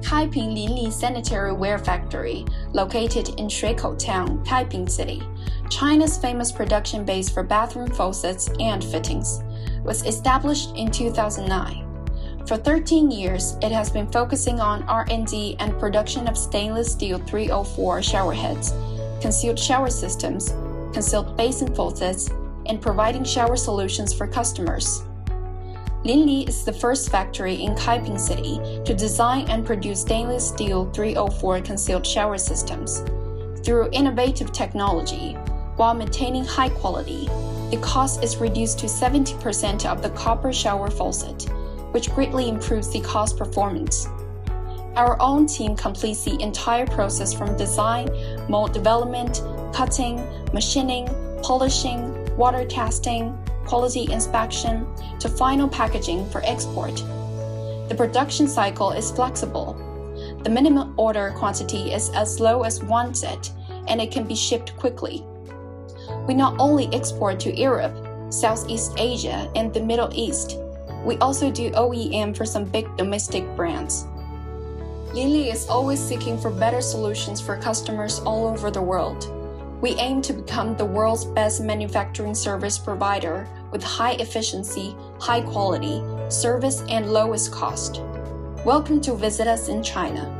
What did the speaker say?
Kaiping Linli Sanitary Ware Factory, located in Shuikou Town, Kaiping City, China's famous production base for bathroom faucets and fittings, was established in 2009. For 13 years, it has been focusing on R&D and production of stainless steel 304 shower heads, concealed shower systems, concealed basin faucets, and providing shower solutions for customers. Linli is the first factory in Kaiping City to design and produce stainless steel 304 concealed shower systems. Through innovative technology, while maintaining high quality, the cost is reduced to 70% of the copper shower faucet, which greatly improves the cost performance. Our own team completes the entire process from design, mold development, cutting, machining, polishing, water testing, quality inspection, to final packaging for export. The production cycle is flexible. The minimum order quantity is as low as 1 set, and it can be shipped quickly. We not only export to Europe, Southeast Asia, and the Middle East, we also do OEM for some big domestic brands. Linli is always seeking for better solutions for customers all over the world. We aim to become the world's best manufacturing service provider with high efficiency, high quality, service, and lowest cost. Welcome to visit us in China.